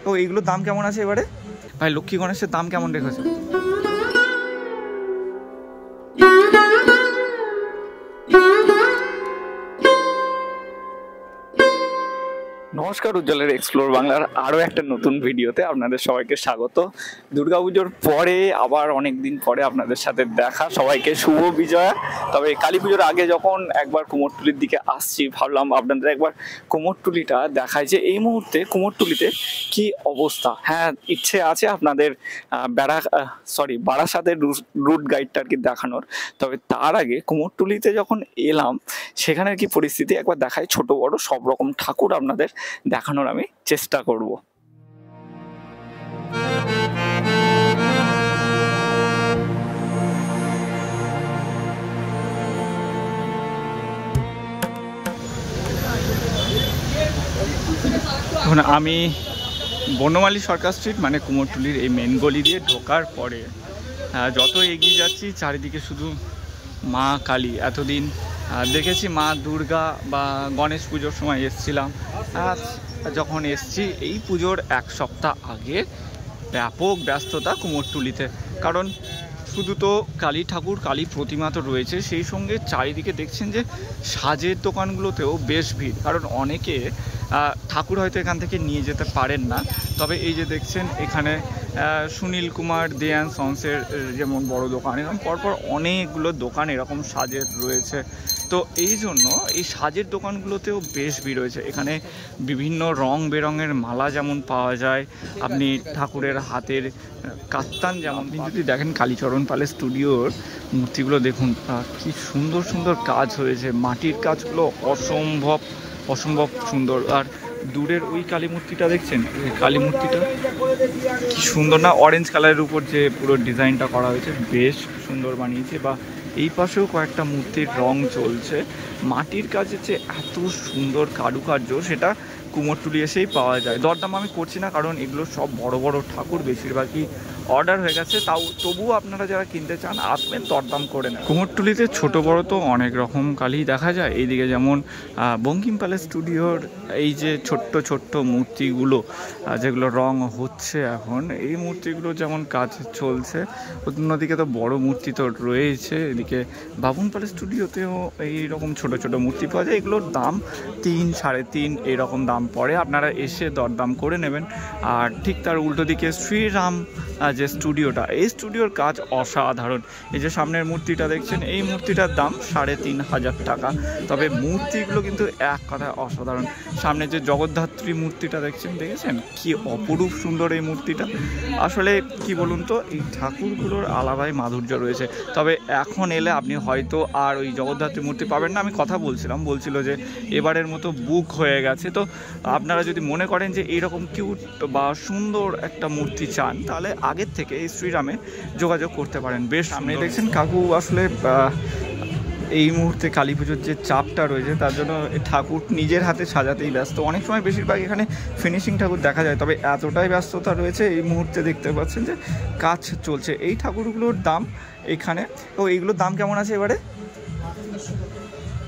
তো এইগুলোর দাম কেমন আছে এবারে? ভাই লক্ষ্মী গণেশের দাম কেমন রেখেছে? নমস্কার, উজ্জ্বলের এক্সপ্লোর বাংলার আরও একটা নতুন ভিডিওতে আপনাদের সবাইকে স্বাগত। দুর্গাপুজোর পরে আবার অনেক দিন পরে আপনাদের সাথে দেখা। সবাইকে শুভ বিজয়া। তবে কালী পুজোর আগে যখন একবার কুমোরটুলির দিকে আসছি, ভাবলাম আপনাদের একবার কুমোরটুলিটা দেখায় যে এই মুহূর্তে কুমোরটুলিতে কি অবস্থা। হ্যাঁ, ইচ্ছে আছে আপনাদের বারাসাতের রুট গাইডটা আর কি দেখানোর। তবে তার আগে কুমোরটুলিতে যখন এলাম সেখানের কি পরিস্থিতি একবার দেখায়, ছোট বড় সব রকম ঠাকুর আপনাদের দেখানোর আমি চেষ্টা করব। এখন আমি বনমালী সরকার স্ট্রিট মানে কুমোরটুলির এই মেন গলি দিয়ে ঢোকার পরে যত এগিয়ে যাচ্ছি চারিদিকে শুধু মা কালী। এতদিন দেখেছি মা দুর্গা বা গণেশ পুজোর সময় এসছিলাম, যখন এসছি এই পুজোর এক সপ্তাহ আগে ব্যাপক ব্যস্ততা কুমোরটুলিতে। কারণ শুধু তো কালী ঠাকুর, কালী প্রতিমা তো রয়েছে, সেই সঙ্গে চারিদিকে দেখছেন যে সাজের দোকানগুলোতেও বেশ ভিড়। কারণ অনেকে ঠাকুর হয়তো এখান থেকে নিয়ে যেতে পারেন না, তবে এই যে দেখছেন এখানে সুনীল কুমার দে অ্যান্ড সন্সের যেমন বড় দোকান, এরকম পরপর অনেকগুলো দোকান এরকম সাজের রয়েছে। তো এই জন্য এই সাজের দোকানগুলোতেও বেশ ভিড় রয়েছে। এখানে বিভিন্ন রং বেরঙের মালা যেমন পাওয়া যায়, আপনি ঠাকুরের হাতের কাত্তান যেমন, আপনি যদি দেখেন কালীচরণ পালের স্টুডিওর মূর্তিগুলো দেখুন কি সুন্দর সুন্দর কাজ হয়েছে। মাটির কাজগুলো অসম্ভব সুন্দর। আর দূরের ওই কালী মূর্তিটা দেখছেন, কালী মূর্তিটা কি সুন্দর না, অরেঞ্জ কালারের উপর যে পুরো ডিজাইনটা করা হয়েছে বেশ সুন্দর বানিয়েছে। বা এই পাশেও কয়েকটা মূর্তির রং চলছে। মাটির কাজের যে এত সুন্দর কারুকার্য সেটা কুমোরটুলি এসেই পাওয়া যায়। দরদাম আমি করছি না, কারণ এগুলো সব বড় বড় ঠাকুর, বেশিরভাগই অর্ডার হয়ে গেছে। তবুও আপনারা যারা কিনতে চান আসবেন, দরদাম করে নেন। কুমোরটুলিতে ছোট বড় তো অনেক রকম কালী দেখা যায়। এইদিকে যেমন বঙ্কিম প্যালেস স্টুডিওর এই যে ছোট্ট ছোট্ট মূর্তিগুলো যেগুলো রং হচ্ছে এখন, এই মূর্তিগুলো যেমন কাজ চলছে। অন্যদিকে তো বড় মূর্তি তো রয়েছে। এদিকে বাবুন প্যালেস স্টুডিওতেও এইরকম ছোট ছোট মূর্তি পাওয়া যায়। এগুলোর দাম 3, 3.5 এরকম দাম পড়ে, আপনারা এসে দরদাম করে নেবেন। আর ঠিক তার উল্টো দিকে শ্রীরাম যে স্টুডিওটা, এই স্টুডিওর কাজ অসাধারণ। এই যে সামনের মূর্তিটা দেখছেন, এই মূর্তিটার দাম 3,500 টাকা। তবে মূর্তিগুলো কিন্তু এক কথায় অসাধারণ। সামনে যে জগদ্ধাত্রী মূর্তিটা দেখেছেন কি অপরূপ সুন্দর এই মূর্তিটা। আসলে কি বলুন তো, এই ঠাকুরগুলোর আলাদাই মাধুর্য রয়েছে। তবে এখন এলে আপনি হয়তো আর ওই জগদ্ধাত্রী মূর্তি পাবেন না। আমি কথা বলছিল যে এবারের মতো বুক হয়ে গেছে। তো আপনারা যদি মনে করেন যে এইরকম কিউট বা সুন্দর একটা মূর্তি চান, তাহলে আগের থেকে এই শ্রীরামে যোগাযোগ করতে পারেন। বেশ সামনে দেখছেন কাকু আসলে এই মুহূর্তে কালী পুজোর যে চাপটা রয়েছে তার জন্য ঠাকুর নিজের হাতে সাজাতেই ব্যস্ত। অনেক সময় বেশিরভাগ এখানে ফিনিশিং ঠাকুর দেখা যায়, তবে এতটাই ব্যস্ততা রয়েছে এই মুহূর্তে দেখতে পাচ্ছেন যে কাজ চলছে। এই ঠাকুরগুলোর দাম এখানে, তো এইগুলোর দাম কেমন আছে এবারে?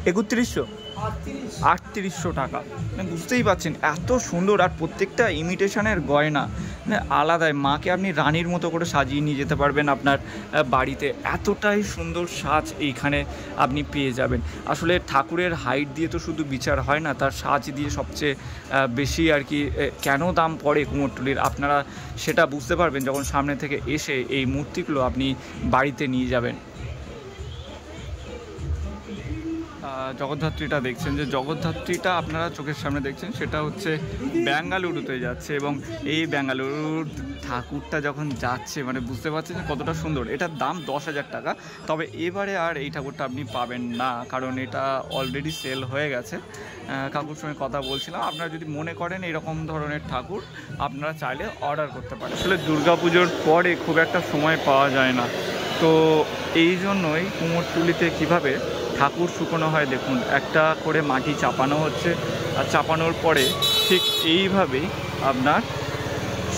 3800 টাকা। মানে বুঝতেই পারছেন এত সুন্দর। আর প্রত্যেকটা ইমিটেশনের গয়না মানে আলাদাই। মাকে আপনি রানীর মতো করে সাজিয়ে নিয়ে যেতে পারবেন আপনার বাড়িতে। এতটাই সুন্দর সাজ এইখানে আপনি পেয়ে যাবেন। আসলে ঠাকুরের হাইট দিয়ে তো শুধু বিচার হয় না, তার সাজ দিয়ে সবচেয়ে বেশি আর কি কেন দাম পড়ে কুমোরটুলির, আপনারা সেটা বুঝতে পারবেন যখন সামনে থেকে এসে এই মূর্তিগুলো আপনি বাড়িতে নিয়ে যাবেন। জগদ্ধাত্রীটা দেখছেন, যে জগদ্ধাত্রীটা আপনারা চোখের সামনে দেখছেন সেটা হচ্ছে বেঙ্গালুরুতে যাচ্ছে। এবং এই বেঙ্গালুরুর ঠাকুরটা যখন যাচ্ছে মানে বুঝতে পারছেন যে কতটা সুন্দর। এটার দাম 10,000 টাকা। তবে এবারে আর এই ঠাকুরটা আপনি পাবেন না, কারণ এটা অলরেডি সেল হয়ে গেছে। কাকুর সঙ্গে কথা বলছিলাম, আপনারা যদি মনে করেন এরকম ধরনের ঠাকুর আপনারা চাইলে অর্ডার করতে পারেন। আসলে দুর্গাপুজোর পরে খুব একটা সময় পাওয়া যায় না, তো এই জন্যই কুমোরটুলিতে কীভাবে ঠাকুর শুকনো হয় দেখুন, একটা করে মাটি চাপানো হচ্ছে, আর চাপানোর পরে ঠিক এইভাবেই আপনার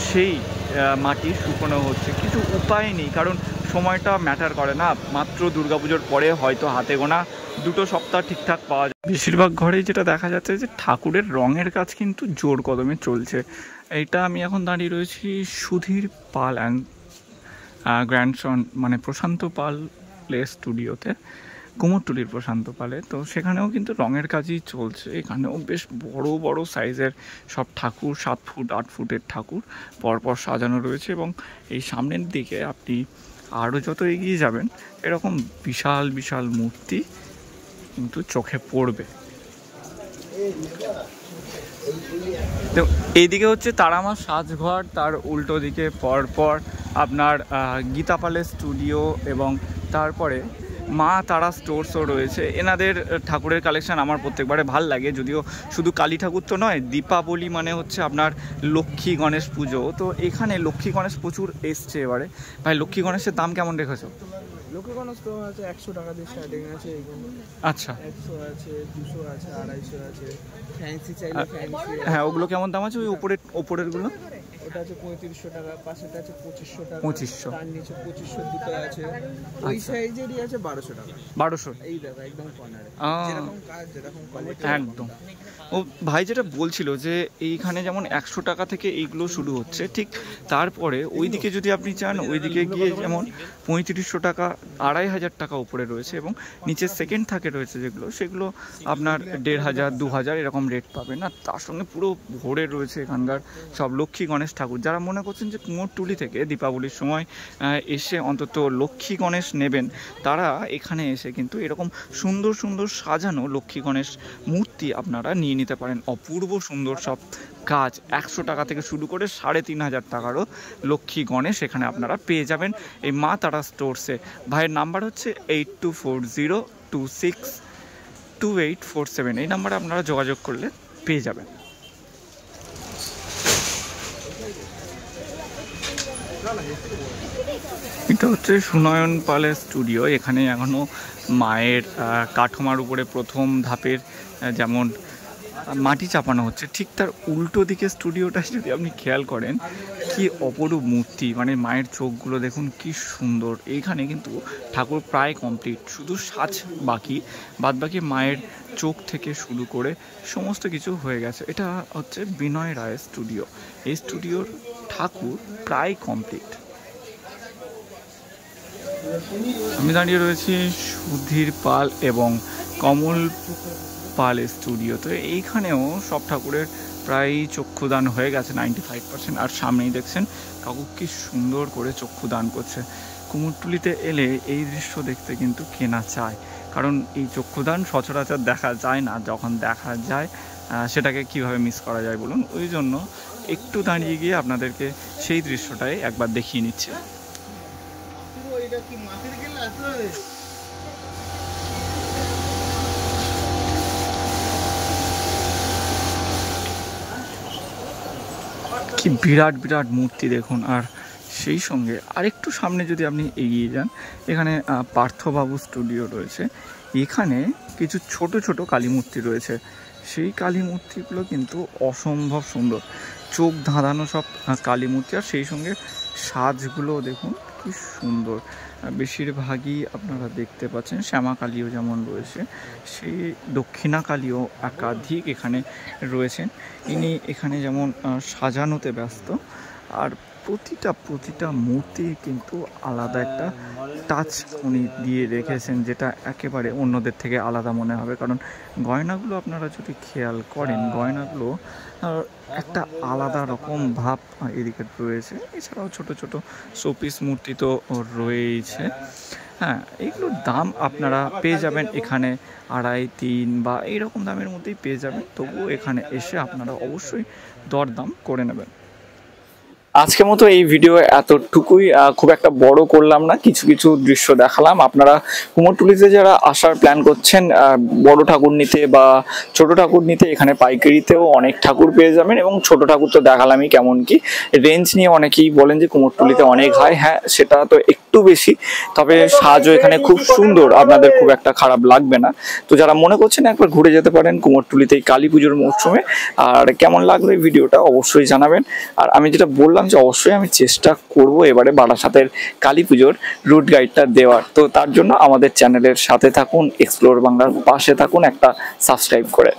সেই মাটি শুকনো হচ্ছে। কিছু উপায় নেই, কারণ সময়টা ম্যাটার করে না। মাত্র দুর্গাপুজোর পরে হয়তো হাতে গোনা 2 সপ্তাহ ঠিকঠাক পাওয়া যায়। বেশিরভাগ ঘরেই যেটা দেখা যাচ্ছে যে ঠাকুরের রঙের কাজ কিন্তু জোর কদমে চলছে। এইটা আমি এখন দাঁড়িয়ে রয়েছি সুধীর পাল অ্যান্ড গ্র্যান্ডসন মানে প্রশান্ত পালের স্টুডিওতে, কুমোরটুলির প্রশান্ত পালে। তো সেখানেও কিন্তু রঙের কাজই চলছে। এখানেও বেশ বড় বড় সাইজের সব ঠাকুর, 7 ফুট 8 ফুটের ঠাকুর পরপর সাজানো রয়েছে। এবং এই সামনের দিকে আপনি আরও যত এগিয়ে যাবেন এরকম বিশাল বিশাল মূর্তি কিন্তু চোখে পড়বে। তো এইদিকে হচ্ছে তারামা সাজঘর, তার উল্টো দিকে পরপর আপনার গীতাপালের স্টুডিও এবং তারপরে মা তারা স্টোরসও রয়েছে। এনাদের ঠাকুরের কালেকশান আমার প্রত্যেকবারে ভাল লাগে, যদিও শুধু কালী ঠাকুর তো নয়, দীপাবলি মানে হচ্ছে আপনার লক্ষ্মী গণেশ পুজো। তো এখানে লক্ষ্মী গণেশ প্রচুর এসছে এবারে। ভাই লক্ষ্মী গণেশের দাম কেমন রেখেছো? লক্ষ্মী গণেশ তো আছে 100 টাকা দিয়ে স্টার্টিং আছে এইগুলো। আচ্ছা, 100 আছে, 200 আছে, 250 আছে, ফ্যান্সি চাইলে ফ্যান্সি। হ্যাঁ ওগুলো কেমন দাম আছে? ওই ওপরেরগুলো ওটা আছে 3500 টাকা, পাশেটা আছে 2500 টাকা, 2500, তার নিচে 2500 দুটো আছে, ওই সাইজেরই আছে 1200 টাকা। 1200? এই দেখো একদম কর্নারে, যেরকম কাজ যেরকম কোয়ালিটি একদম। ও ভাই যেটা বলছিল যে এইখানে যেমন 100 টাকা থেকে এইগুলো শুরু হচ্ছে, ঠিক তারপরে ওইদিকে যদি আপনি চান ওইদিকে গিয়ে যেমন 3500 টাকা 2500 টাকা উপরে রয়েছে, এবং নিচে সেকেন্ড থাকে রয়েছে যেগুলো, সেগুলো আপনার 1500 2000 এরকম রেট পাবেন। আর তার সঙ্গে পুরো ভরে রয়েছে এখানকার সব লক্ষ্মী গণেশ ঠাকুর। যারা মনে করছেন যে কুমোরটুলি থেকে দীপাবলির সময় এসে অন্তত লক্ষ্মী গণেশ নেবেন, তারা এখানে এসে কিন্তু এরকম সুন্দর সুন্দর সাজানো লক্ষ্মী গণেশ মূর্তি আপনারা নিয়ে নিতে পারেন। অপূর্ব সুন্দর সব কাজ, 100 টাকা থেকে শুরু করে 3500 টাকারও লক্ষ্মী গণেশ এখানে আপনারা পেয়ে যাবেন এই মা তারা স্টোরসে। ভাইয়ের নাম্বার হচ্ছে 8240262847। এই নাম্বারে আপনারা যোগাযোগ করলে পেয়ে যাবেন। এটা হচ্ছে সুনয়ন পালের স্টুডিও। এখানে এখনও মায়ের কাঠামার উপরে প্রথম ধাপের যেমন মাটি চাপানো হচ্ছে, ঠিক তার উল্টো দিকে স্টুডিওটা যদি আপনি খেয়াল করেন কি অপরূপ মূর্তি, মানে মায়ের চোখগুলো দেখুন কি সুন্দর। এইখানে কিন্তু ঠাকুর প্রায় কমপ্লিট, শুধু সাজ বাকি, বাদবাকি মায়ের চোখ থেকে শুরু করে সমস্ত কিছু হয়ে গেছে। এটা হচ্ছে বিনয় রায়ের স্টুডিও। এই স্টুডিওর ঠাকুর প্রায় কমপ্লিট। আমি দাঁড়িয়ে রয়েছি সুধীর পাল এবং কমল পালের স্টুডিও। তো এইখানেও সব ঠাকুরের প্রায় চক্ষুদান হয়ে গেছে 95%। আর সামনেই দেখছেন কাকু কি সুন্দর করে চক্ষুদান করছে। কুমোরটুলিতে এলে এই দৃশ্য দেখতে কিন্তু কেনা চায়, কারণ এই চক্ষুদান সচরাচর দেখা যায় না। যখন দেখা যায় সেটাকে কিভাবে মিস করা যায় বলুন? ওই জন্য একটু দাঁড়িয়ে গিয়ে আপনাদেরকে সেই দৃশ্যটাই একবার দেখিয়ে নিচ্ছে। কি বিরাট বিরাট মূর্তি দেখুন। আর সেই সঙ্গে আরেকটু সামনে যদি আপনি এগিয়ে যান, এখানে পার্থবাবু স্টুডিও রয়েছে। এখানে কিছু ছোট ছোট কালী মূর্তি রয়েছে। সেই কালী মূর্তিগুলো কিন্তু অসম্ভব সুন্দর, চোখ ধাঁধানো সব কালী মূর্তি। আর সেই সঙ্গে সাজগুলো দেখুন কি সুন্দর। বেশিরভাগই আপনারা দেখতে পাচ্ছেন শ্যামা কালীও যেমন রয়েছে, সেই দক্ষিণা কালীও একাধিক এখানে রয়েছেন। ইনি এখানে যেমন সাজানোতে ব্যস্ত। আর প্রতিটা মূর্তি কিন্তু আলাদা একটা টাচ উনি দিয়ে রেখেছেন, যেটা একেবারে অন্যদের থেকে আলাদা মনে হবে। কারণ গয়নাগুলো আপনারা যদি খেয়াল করেন, গয়নাগুলো একটা আলাদা রকম ভাব এদিকে রয়েছে। এছাড়াও ছোট ছোট শোপিস মূর্তি তো রয়েছে। হ্যাঁ, এইগুলোর দাম আপনারা পেয়ে যাবেন এখানে 2.5-3 বা এইরকম দামের মধ্যেই পেয়ে যাবেন। তবুও এখানে এসে আপনারা অবশ্যই দরদাম করে নেবেন। আজকের মতো এই ভিডিও এতটুকুই, খুব একটা বড় করলাম না, কিছু কিছু দৃশ্য দেখালাম। আপনারা কুমোরটুলিতে যারা আসার প্ল্যান করছেন বড় ঠাকুর নিতে বা ছোট ঠাকুর নিতে, এখানে পাইকারিতেও অনেক ঠাকুর পেয়ে যাবেন। এবং ছোট ঠাকুর তো দেখালামই, কেমন কি রেঞ্জ নিয়ে অনেকেই বলেন যে কুমোরটুলিতে অনেক হয়। হ্যাঁ, সেটা তো একটু বেশি, তবে সাজও এখানে খুব সুন্দর, আপনাদের খুব একটা খারাপ লাগবে না। তো যারা মনে করছেন একবার ঘুরে যেতে পারেন কুমোরটুলিতে এই কালী পুজোর মরশুমে। আর কেমন লাগলো এই ভিডিওটা অবশ্যই জানাবেন। আর আমি যেটা বললাম যে অবশ্যই আমি চেষ্টা করব এবারে বারাসাতের কালী পুজোর রুট গাইডটা দেওয়ার। তো তার জন্য আমাদের চ্যানেলের সাথে থাকুন, এক্সপ্লোর বাংলার পাশে থাকুন একটা সাবস্ক্রাইব করে।